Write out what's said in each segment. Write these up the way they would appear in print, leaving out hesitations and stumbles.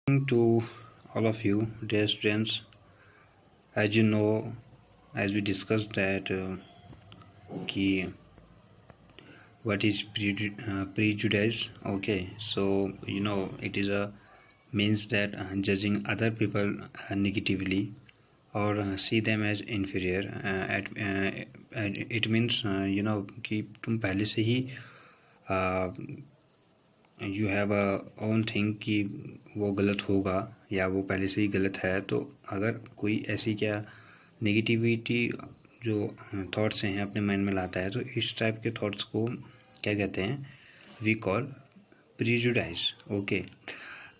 To all of you, dear students, as you know, as we discussed that कि what is prejudice. Okay, so it is a means that judging other people negatively or see them as inferior. It means कि तुम पहले से ही you have a own think कि वो गलत होगा या वो पहले से ही गलत है। तो अगर कोई ऐसी क्या नेगेटिविटी जो थॉट्स हैं अपने माइंड में लाता है, तो इस टाइप के थॉट्स को क्या कहते हैं, we call prejudice. Okay,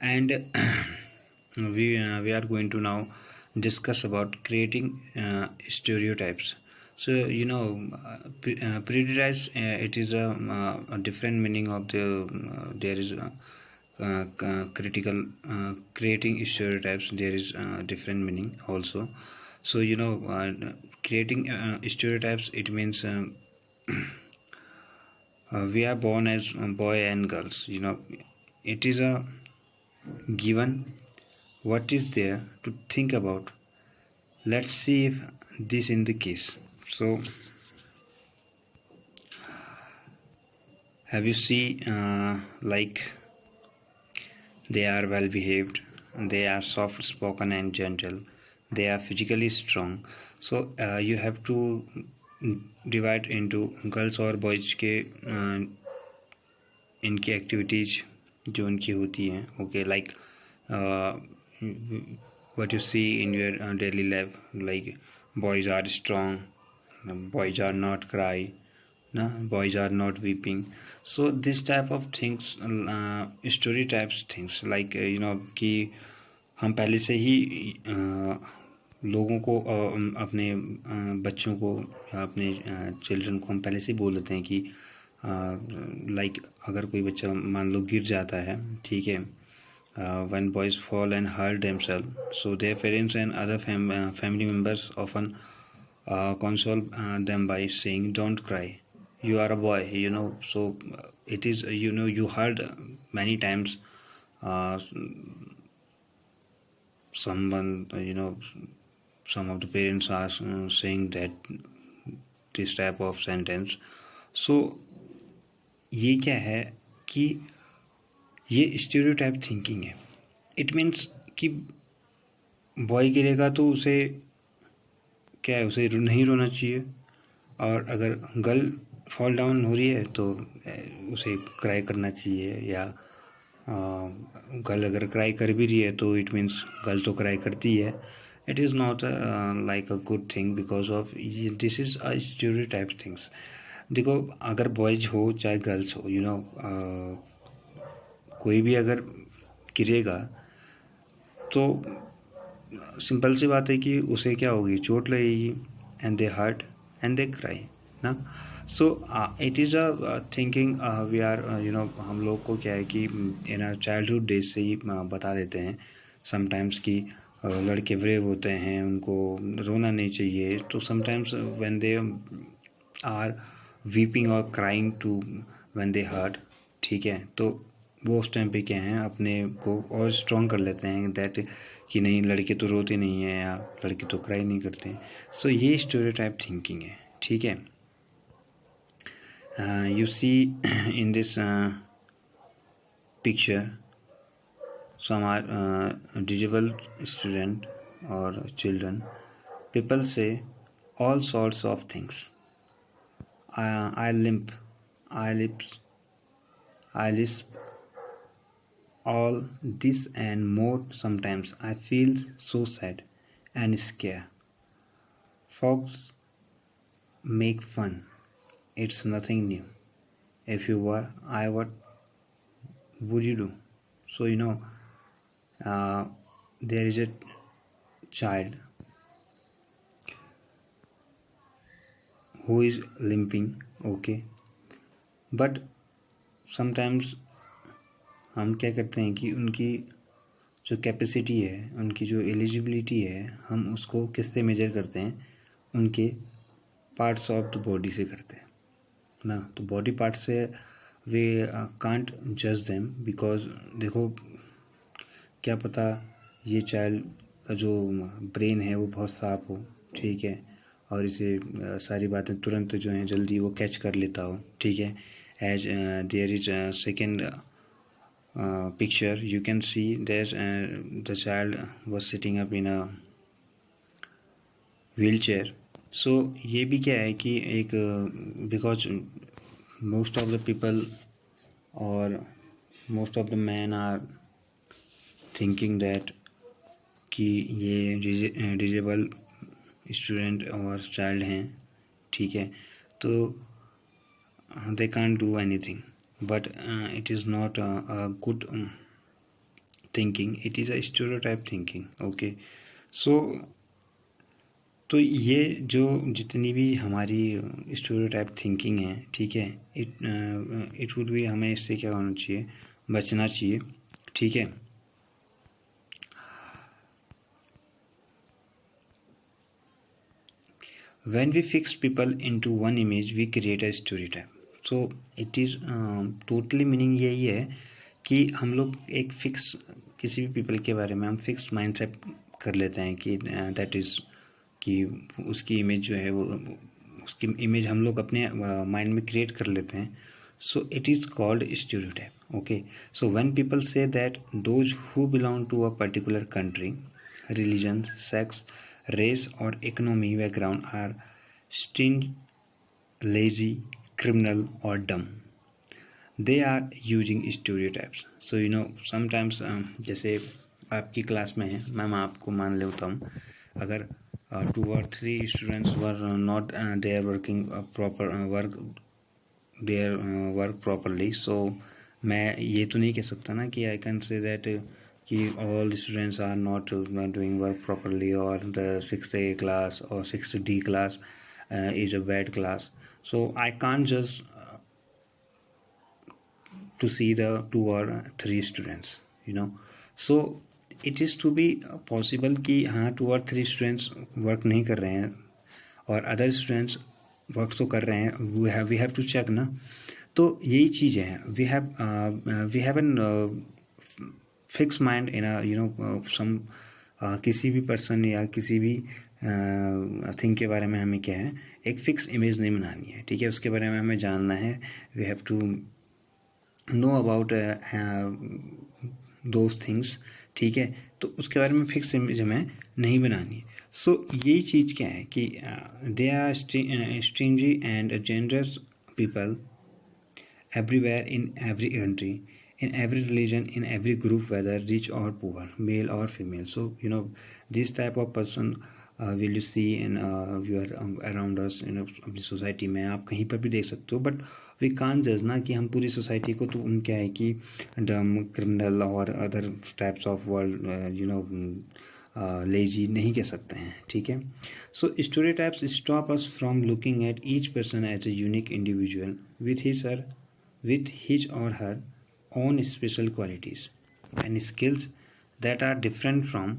and we are going to now discuss about creating stereotypes. So prejudice, it is a different meaning of the there is critical creating stereotypes. There is different meaning also. So creating stereotypes, it means we are born as boy and girls. It is a given what is there to think about. Let's see if this in the case. So have you seen like they are well behaved, they are soft spoken and gentle, they are physically strong. So you have to divide into girls और boys के इनकी activities जो उनकी होती हैं. Okay, like what you see in your daily life, like boys are strong, boys are not cry, no, boys are not weeping. So this type of things, story types things, like कि हम पहले से ही लोगों को अपने बच्चों को या अपने चिल्ड्रन को हम पहले से ही बोल देते हैं कि लाइक अगर कोई बच्चा मान लो गिर जाता है, ठीक है, when boys fall and hurt themselves, so their parents and other family members often console them by saying, don't cry, you are a boy. So it is, you heard many times someone, some of the parents are saying that this type of sentence. So ये क्या है कि ये stereotype thinking है. It means कि boy गिरेगा तो उसे क्या है, उसे नहीं रोना चाहिए, और अगर गर्ल फॉल डाउन हो रही है तो उसे क्राई करना चाहिए, या गर्ल अगर क्राई कर भी रही है तो इट मीन्स गर्ल तो क्राई करती है. It is not like a good thing because of this is a stereotype things. देखो, अगर बॉयज हो चाहे गर्ल्स हो, कोई भी अगर गिरेगा तो सिंपल सी बात है कि उसे क्या होगी, चोट लगेगी, and they hurt and they cry ना. So it is a thinking we are हम लोग को क्या है कि इन आवर चाइल्डहुड डेज से ही बता देते हैं समटाइम्स कि लड़के ब्रेव होते हैं, उनको रोना नहीं चाहिए. तो sometimes when they are weeping और crying too when they hurt, ठीक है, तो वो उस टाइम पे क्या है, अपने को और स्ट्रॉन्ग कर लेते हैं दैट कि नहीं, लड़के तो रोते नहीं हैं या लड़के तो क्राई नहीं करते हैं. सो ये स्टीरियोटाइप थिंकिंग है, ठीक है. You see in this picture some are disabled student or children. People say all sorts of things. I limp, I lips, I lisp, all this and more. Sometimes I feel so sad and scared. Folks make fun. It's nothing new. If you were I, what would you do? So there is a child who is limping, okay, but sometimes हम क्या करते हैं कि उनकी जो capacity है, उनकी जो एलिजिबिलिटी है, हम उसको किससे मेजर करते हैं, उनके पार्ट्स ऑफ द बॉडी से करते हैं ना. तो बॉडी पार्ट से वे कांट जज देम, बिकॉज देखो क्या पता ये चाइल्ड का जो ब्रेन है वो बहुत साफ हो, ठीक है, और इसे सारी बातें तुरंत जो हैं जल्दी वो कैच कर लेता हो, ठीक है. As there is second picture, you can see that the child was sitting up in a wheelchair. So ये भी क्या है कि एक because most of the people or most of the men are thinking that कि ये disable student और child हैं, ठीक है, तो they can't do anything, but it is not a good thinking, it is a stereotype thinking. Okay, so तो ये जो जितनी भी हमारी स्टीरियोटाइप थिंकिंग है, ठीक है, इट वुड भी हमें इससे क्या होना चाहिए, बचना चाहिए, ठीक है. When we fix people into one image, we create a stereotype. So it is totally meaning यही है कि हम लोग एक फिक्स किसी भी पीपल के बारे में हम फिक्स माइंडसेट कर लेते हैं कि दैट इज़ कि उसकी इमेज जो है वो उसकी इमेज हम लोग अपने माइंड में क्रिएट कर लेते हैं. So it is called stereotype. Okay, so when people say that those who belong to a particular country, religion, sex, race or economy background are stingy, lazy, criminal or dumb, they are using stereotypes. So you know sometimes जैसे आपकी class में है, ma'am आपको मान लेता हूँ, अगर 2 or 3 students were not they are working proper work properly, so मैं ये तो नहीं कह सकता ना कि आई कैन से दैट कि all students are not doing work properly or the 6th A class or 6th D class is a bad class. So I can't just to see the 2 or 3 students, you know. So it is to be possible कि हाँ 2 or 3 students work नहीं कर रहे हैं और other students work तो कर रहे हैं, वी हैव टू चेक ना. तो यही चीज़ें हैं, we have an fix mind in you know some किसी भी पर्सन या किसी भी थिंग के बारे में हमें क्या है, एक फिक्स इमेज नहीं बनानी है, ठीक है, उसके बारे में हमें जानना है. We have to know about those things, ठीक है, तो उसके बारे में फिक्स इमेज हमें नहीं बनानी है. सो यही चीज़ क्या है कि they are stingy and generous people everywhere in every country, in every religion, in every group, whether rich or poor, male or female. So you know this type of person will you see in your around us, you know, अपनी society में आप कहीं पर भी देख सकते हो. But we कान जज ना कि हम पूरी सोसाइटी को तो क्या है कि डम, क्रिमिनल और other types of world you know lazy नहीं कह सकते हैं, ठीक है. So stereotypes stop us from looking at each person as a unique individual with his or her own special qualities and skills that are different from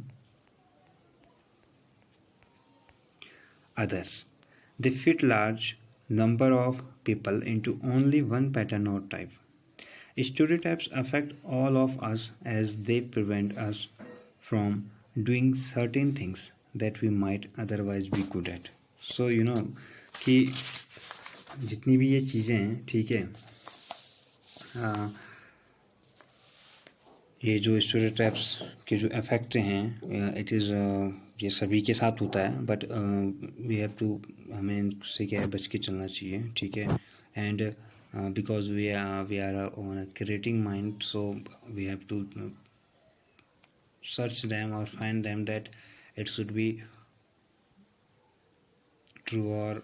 others. They fit large number of people into only one pattern or type. Stereotypes affect all of us as they prevent us from doing certain things that we might otherwise be good at. So you know कि जितनी भी ये चीज़ें हैं, ठीक है, ये जो स्टीरियोटाइप्स के जो इफ़ेक्ट हैं, इट इज़ ये सभी के साथ होता है, बट वी हैव टू हमें इनसे क्या है बच के चलना चाहिए, ठीक है. And because we are on creating mind, so we have to search them और find them that it should be true और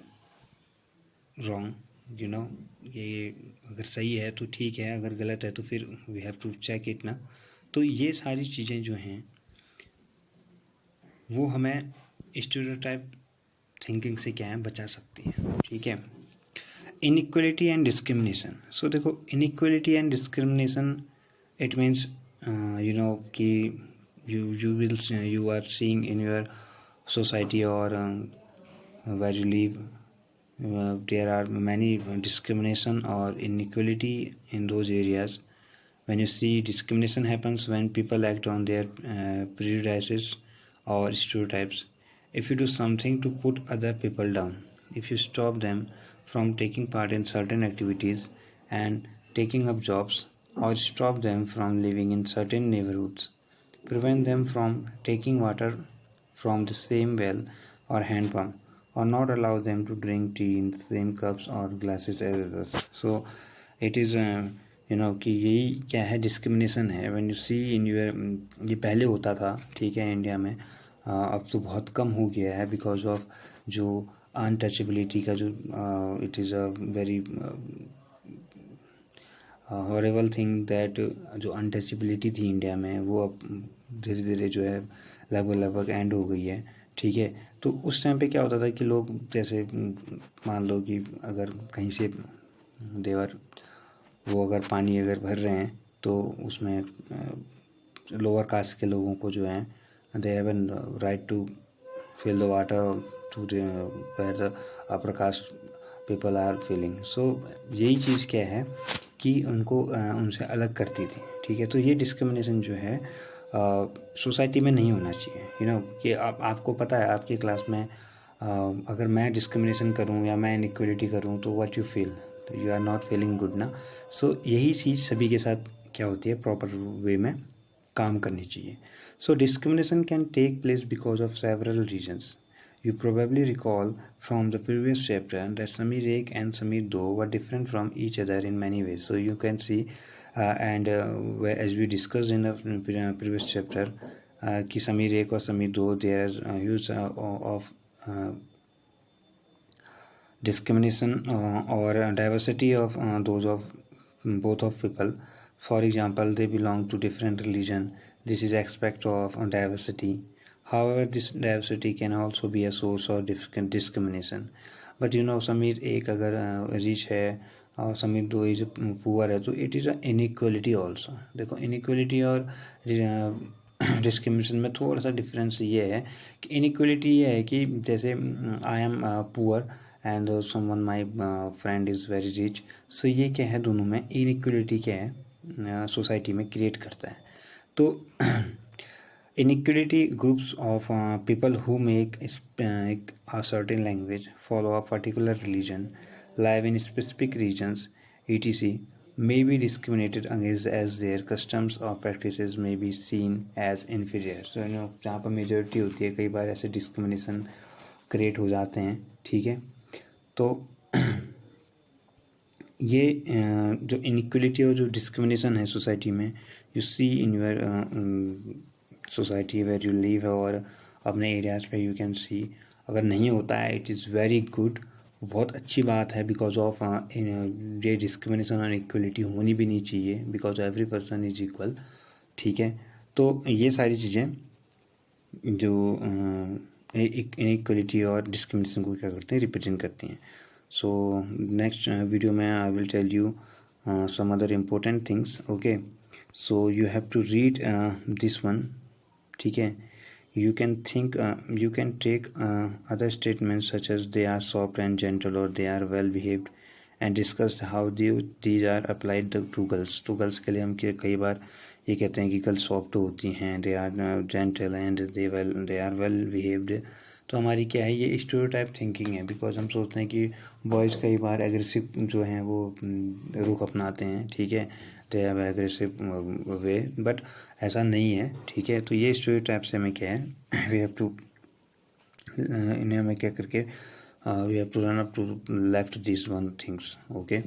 रॉन्ग, यू नो. ये अगर सही है तो ठीक है, अगर गलत है तो फिर we have to check it ना. तो ये सारी चीज़ें जो हैं वो हमें स्टीरियोटाइप थिंकिंग से क्या है बचा सकती हैं, ठीक है. Inequality and discrimination. सो देखो inequality and discrimination it means you know कि you are seeing in your society और where you live there are many discrimination or inequality in those areas when you see discrimination happens when people act on their prejudices or stereotypes. If you do something to put other people down, if you stop them from taking part in certain activities and taking up jobs, or stop them from living in certain neighborhoods, prevent them from taking water from the same well or hand pump, or not allow them to drink tea in the same cups or glasses as others. So it is कि यही क्या है, discrimination है when you see in your. ये पहले होता था, ठीक है, इंडिया में। अब तो बहुत कम हो गया है बिकॉज ऑफ जो अनटचेबिलिटी का जो it is a very horrible thing that जो अनटचेबिलिटी थी इंडिया में वो अब धीरे धीरे जो है लगभग एंड हो गई है, ठीक है। तो उस टाइम पे क्या होता था कि लोग जैसे मान लो कि अगर कहीं से देवर वो अगर पानी अगर भर रहे हैं तो उसमें लोअर कास्ट के लोगों को जो है they have an right to fill the water to where the upper caste people are filling. So यही चीज़ क्या है कि उनको उनसे अलग करती थी, ठीक है। तो ये डिस्क्रिमिनेशन जो है सोसाइटी में नहीं होना चाहिए, यू नो कि आपको पता है आपकी क्लास में अगर मैं डिस्क्रिमिनेशन करूँ या मैं इनइक्वलिटी करूँ तो what you feel, you are not feeling good ना। सो यही चीज़ सभी के साथ क्या होती है, प्रॉपर वे में काम करनी चाहिए। So discrimination can take place because of several reasons. You probably recall from the previous chapter that Samir Ek and Samir Do were different from each other in many ways. So you can see as we discussed in the previous chapter कि Samir Ek और Samir Do there is use of discrimination or diversity of those of both of people. For example, they belong to different religion. This is aspect of diversity. However, this diversity can also be a source of discrimination. But you know, Samir एक अगर rich है और Samir दो is poor है, तो it is a inequality also. देखो inequality और discrimination में थोड़ा सा डिफरेंस ये है कि इनइक्वलिटी ये है कि जैसे I am poor and someone my friend is very rich, so ये क्या है, दोनों में इनइक्वलिटी क्या है सोसाइटी में क्रिएट करता है। तो inequality groups of people who make a certain language, follow a particular religion, live in specific regions, etc. may be discriminated against as their customs or practices may be seen as inferior. So you know जहाँ पर majority होती है कई बार ऐसे discrimination create हो जाते हैं, ठीक है। तो ये जो इनइक्वलिटी और जो डिस्क्रिमिनेशन है सोसाइटी में, you see in your society where you live और अपने एरियाज़ पे यू कैन सी, अगर नहीं होता है इट इज़ वेरी गुड, बहुत अच्छी बात है बिकॉज ऑफ ये डिस्क्रिमिनेशन और इक्वलिटी होनी भी नहीं चाहिए because every person is equal, ठीक है। तो ये सारी चीज़ें जो इनइक्वलिटी और डिस्क्रिमिनेशन को क्या करते हैं, रिप्रेजेंट करती हैं। सो नेक्स्ट वीडियो में I will tell you some other important things, okay? So you have to read this one, ठीक है। You can think you can take other statements such as they are soft and gentle or they are well behaved and discuss how these are applied to girls. तो girls के लिए हम कई बार ये कहते हैं कि गर्ल्स सॉफ्ट होती हैं, they are gentle and they are well behaved. तो हमारी क्या है, ये स्टीरियोटाइप थिंकिंग है बिकॉज हम सोचते हैं कि बॉयज़ कई बार एग्रेसिव जो हैं वो रुख अपनाते हैं, ठीक है, they have aggressive way, but ऐसा नहीं है, ठीक है। तो ये स्टीरियोटाइप से हमें क्या है, वी हैव टू इन्हें हमें क्या करके we have to run up to left this one things, okay.